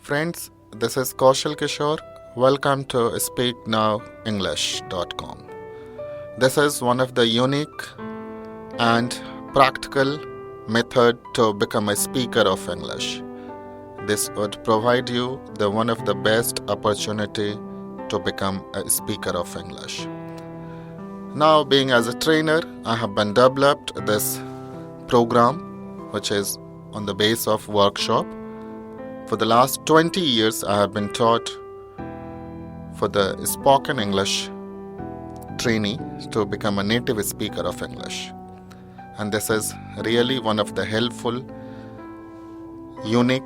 Friends, this is Kaushal Kishore. Welcome to SpeakNowEnglish.com. This is one of the unique and practical method to become a speaker of English. This would provide you one of the best opportunity to become a speaker of English. Now, being as a trainer, I have been developed this program which is on the base of workshop. For the last 20 years, I have been taught for the spoken English trainee to become a native speaker of English. And this is really one of the helpful, unique,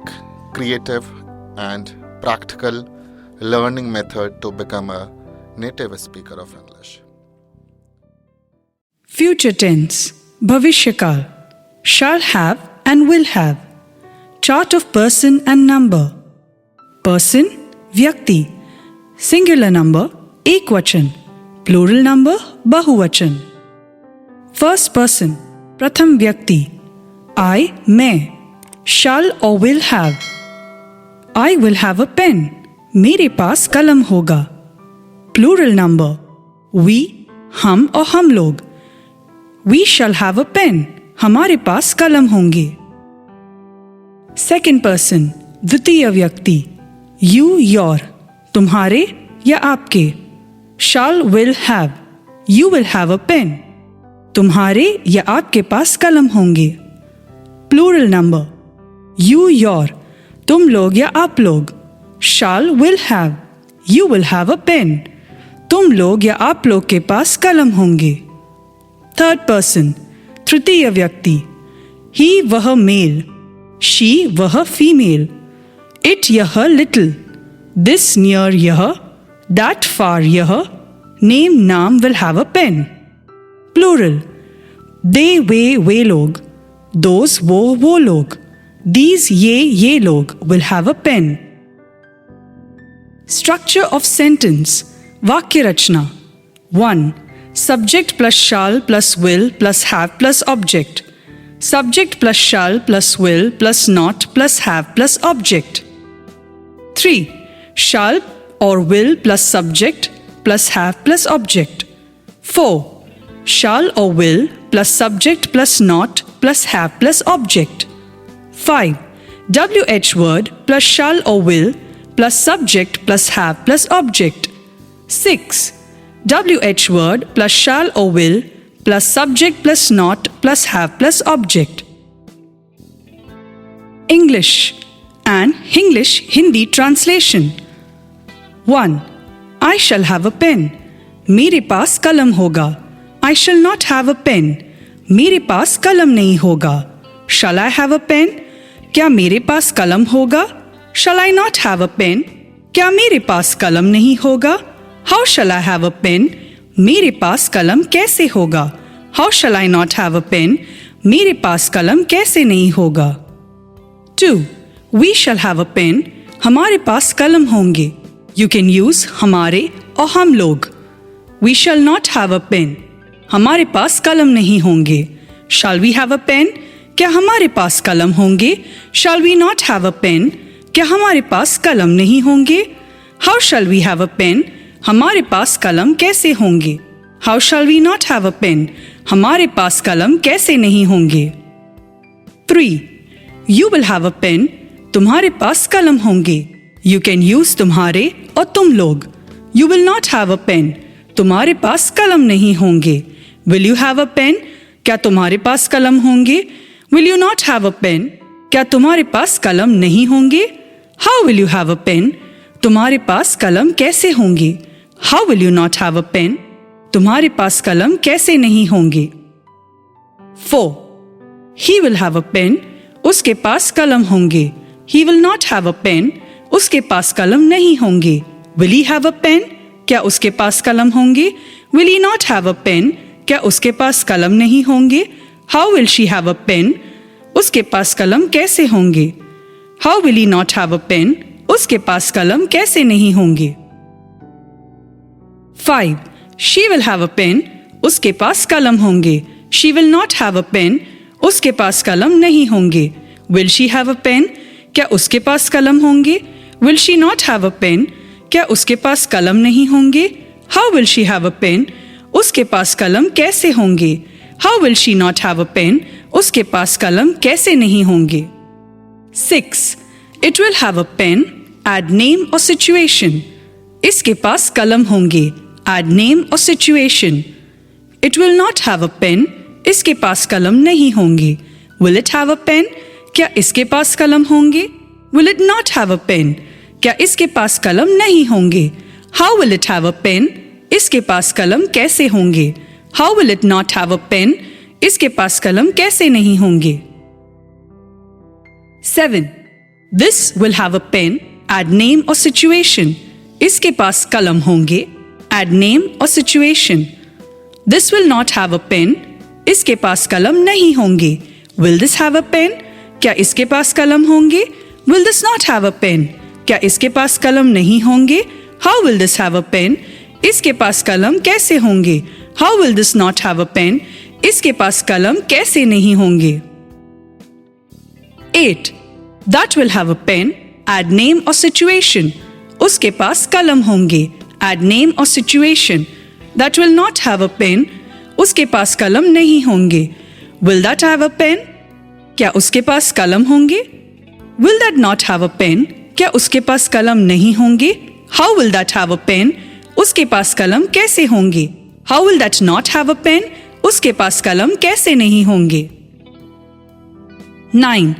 creative and practical learning method to become a native speaker of English. Future tense, Bhavishya shall have and will have. Chart of person and number. Person, Vyakti. Singular number, Ekvachan. Plural number, Bahuvachan. First person, Pratham Vyakti. I, मैं. Shall or will have. I will have a pen. मेरे पास कलम होगा. Plural number, we, हम और हम लोग. We shall have a pen. हमारे पास कलम होंगे. Second person, द्वितीय व्यक्ति. You, your. तुम्हारे या आपके. Shall, will have. You will have a pen. तुम्हारे या आपके पास कलम होंगे. Plural number. You, your. तुम लोग या आप लोग. Shall, will have. You will have a pen. तुम लोग या आप लोग के पास कलम होंगे. Third person, तृतीय व्यक्ति. He, वह मेल. She, वह फीमेल. It, यह little. This, near यह. That, far यह. Name, नाम will have a pen. Plural. They, वे लोग. Those, वो लोग. These, ये लोग will have a pen. Structure of sentence. वाक्य रचना. 1. Subject plus shall plus will plus have plus object. Subject plus shall plus will plus not plus have plus object. 3. Shall or will plus subject plus have plus object. 4. Shall or will plus subject plus not plus have plus object. 5. WH word plus shall or will plus subject plus have plus object. 6. WH word plus shall or will plus subject plus not plus have plus object. English and Hinglish Hindi translation. 1. I shall have a pen. मेरे पास कलम होगा. I shall not have a pen. मेरे पास कलम नहीं होगा. Shall I have a pen? क्या मेरे पास कलम होगा? Shall I not have a pen? क्या मेरे पास कलम नहीं होगा? How shall I have a pen? मेरे पास कलम कैसे होगा? How shall I not have a pen? मेरे पास कलम कैसे नहीं होगा? 2. We shall have a pen. हमारे पास कलम होंगे. You can use हमारे और हम लोग. We shall not have a pen. हमारे पास कलम नहीं होंगे. Shall we have a pen? क्या हमारे पास कलम होंगे? Shall we not have a pen? क्या हमारे पास कलम नहीं होंगे? How shall we have a pen? हमारे पास कलम कैसे होंगे? How shall we not have a pen? हमारे पास कलम कैसे नहीं होंगे? 3. You will have a pen. तुम्हारे पास कलम होंगे. You can use तुम्हारे और तुम लोग. You will not have a pen. तुम्हारे पास कलम नहीं होंगे. Will you have a pen? क्या तुम्हारे पास कलम होंगे? Will you not have a pen? क्या तुम्हारे पास कलम नहीं होंगे? How will you have a pen? तुम्हारे पास कलम कैसे होंगे? How will you not have a pen? तुम्हारे पास कलम कैसे नहीं होंगे? 4. He will have a pen. उसके पास कलम होंगे. He will not have a pen. उसके पास कलम नहीं होंगे. Will he have a pen? क्या उसके पास कलम होंगे? Will he not have a pen? क्या उसके पास कलम नहीं होंगे? How will she have a pen? उसके पास कलम कैसे होंगे? How will he not have a pen? उसके पास कलम कैसे नहीं होंगे? 5. She will have a pen. उसके पास कलम होंगे. She will not have a pen. उसके पास कलम नहीं होंगे. Will she have a pen? क्या उसके पास कलम होंगे? Will she not have a pen? क्या उसके पास कलम नहीं होंगे? How will she have a pen? उसके पास कलम कैसे होंगे? How will she not have a pen? उसके पास कलम कैसे नहीं होंगे? 6. It will have a pen. Add name or situation. इसके पास कलम होंगे. Add name or situation. It will not have a pen. इसके पास कलम नहीं होंगे. Will it have a pen? क्या इसके पास कलम होंगे? Will it not have a pen? क्या इसके पास कलम नहीं होंगे? How will it have a pen? इसके पास कलम कैसे होंगे? How will it not have a pen? इसके पास कलम कैसे नहीं होंगे? 7. This will have a pen. Add name or situation. इसके पास कलम होंगे. Add name or situation. This will not have a pen. इसके पास कलम नहीं होंगे. Will this have a pen? क्या इसके पास कलम होंगे? Will this not have a pen? क्या इसके पास कलम नहीं होंगे? How will this have a pen? इसके पास कलम कैसे होंगे? How will this not have a pen? इसके पास कलम कैसे नहीं होंगे? 8. That will have a pen. Add name or situation. उसके पास कलम होंगे. Add name or situation. That will not have a pen. उसके पास कलम नहीं होंगे. Will that have a pen? क्या उसके पास कलम होंगे? Will that not have a pen? क्या उसके पास कलम नहीं होंगे? How will that have a pen? उसके पास कलम कैसे होंगे? How will that not have a pen? उसके पास कलम कैसे नहीं होंगे? 9.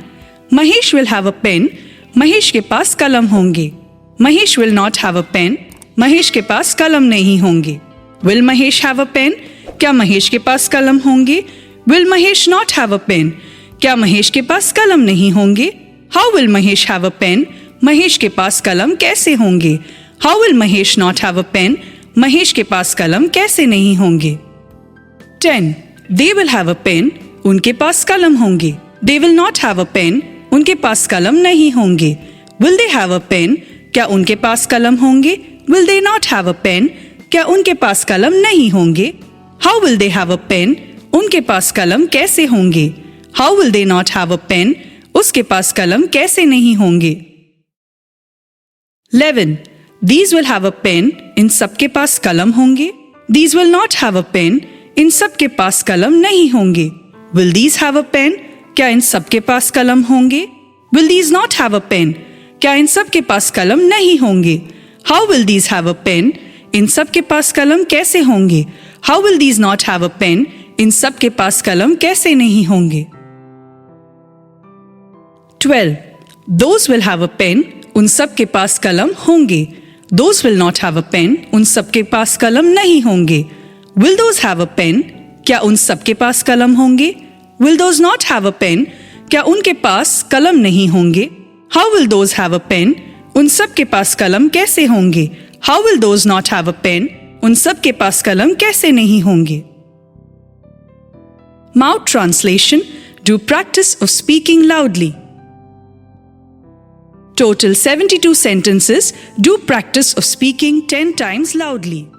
Mahesh will have a pen. Mahesh के पास कलम होंगे. Mahesh will not have a pen. Mahesh के पास कलम नहीं होंगे. Will Mahesh have a pen? क्या महेश के पास कलम होंगे? Will Mahesh not have a pen? क्या महेश के पास कलम नहीं होंगे? How will Mahesh have a pen? Mahesh के पास कलम कैसे होंगे? How will Mahesh not have a pen? Mahesh के पास कलम कैसे नहीं होंगे? 10. They will have a pen. उनके पास कलम होंगे. They will not have a pen. उनके पास कलम नहीं होंगे. Will they have a pen? क्या उनके पास कलम होंगे? Will they not have a pen? क्या उनके पास कलम नहीं होंगे? How will they have a pen? उनके पास कलम कैसे होंगे? How will they not have a pen? उसके पास कलम कैसे नहीं होंगे? 11. These will have a pen. इन सबके पास कलम होंगे. These will not have a pen. इन सबके पास कलम नहीं होंगे. Will these have a pen? क्या इन सबके पास कलम होंगे? Will these not have a pen? क्या इन सबके पास कलम नहीं होंगे? How will these have a pen? इन सबके पास कलम कैसे होंगे? How will these not have a pen? इन सबके पास कलम कैसे नहीं होंगे? 12. Those will have a pen. उन सबके पास कलम होंगे. Those will not have a pen. उन सबके पास कलम नहीं होंगे. Will those have a pen? क्या उन सबके पास कलम होंगे? Will those not have a pen? क्या उनके पास कलम नहीं होंगे? How will those have a pen? उन सबके पास कलम कैसे होंगे? How will those not have a pen? उन सबके पास कलम कैसे नहीं होंगे? Mouth translation. Do practice of speaking loudly. Total 72 sentences. Do practice of speaking 10 times loudly.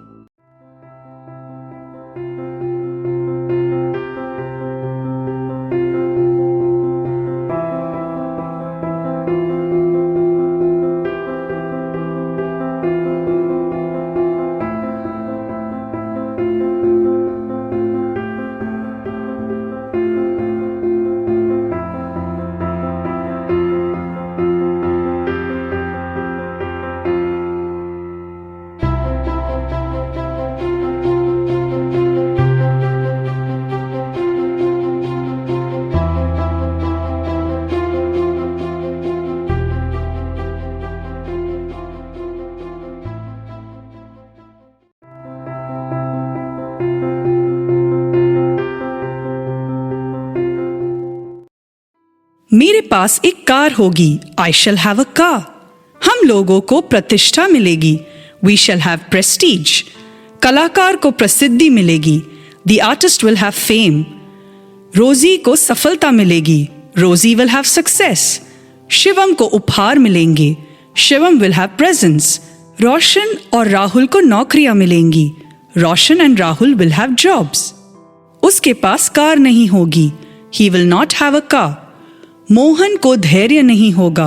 मेरे पास एक कार होगी. I shall have a car. हम लोगों को प्रतिष्ठा मिलेगी. We shall have prestige. कलाकार को प्रसिद्धि मिलेगी. The artist will have fame. रोजी को सफलता मिलेगी. Rosie will have success. Shivam को उपहार मिलेंगे. Shivam will have presents. रोशन और राहुल को नौकरियां मिलेंगी. Roshan and Rahul will have jobs. उसके पास कार नहीं होगी. He will not have a car. Mohan को धैर्य नहीं होगा.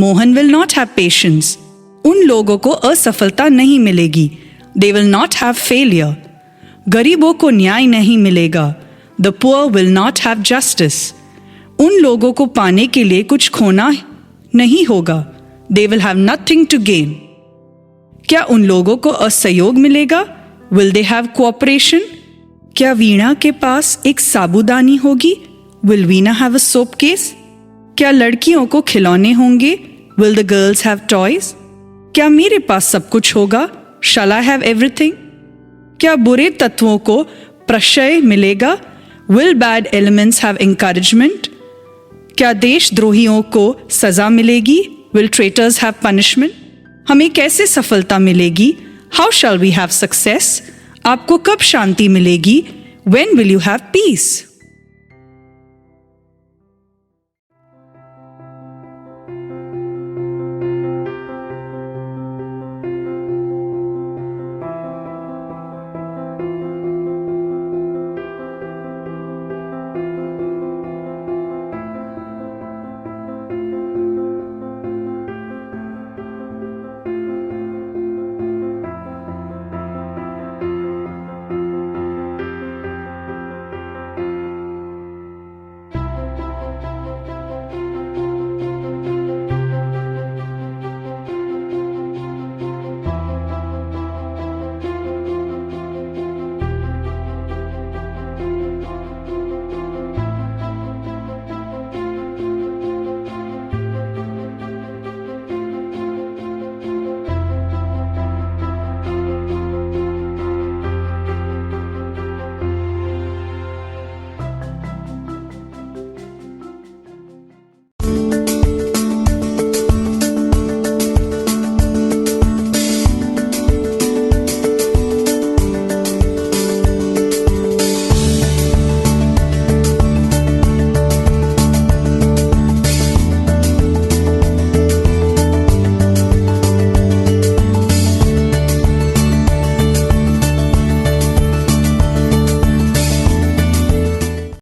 Mohan will not have patience. उन लोगों को असफलता नहीं मिलेगी. They will not have failure. गरीबों को न्याय नहीं मिलेगा. The poor will not have justice. उन लोगों को पाने के लिए कुछ खोना नहीं होगा. They will have nothing to gain. क्या उन लोगों को असहयोग मिलेगा? Will they have cooperation? क्या वीणा के पास एक साबुदानी होगी? Will Veena have a soap case? क्या लड़कियों को खिलौने होंगे? Will the girls have toys? क्या मेरे पास सब कुछ होगा? Shall I have everything? क्या बुरे तत्वों को प्रश्रय मिलेगा? Will bad elements have encouragement? क्या देशद्रोहियों को सजा मिलेगी? Will traitors have punishment? हमें कैसे सफलता मिलेगी? How shall we have success? आपको कब शांति मिलेगी? When will you have peace?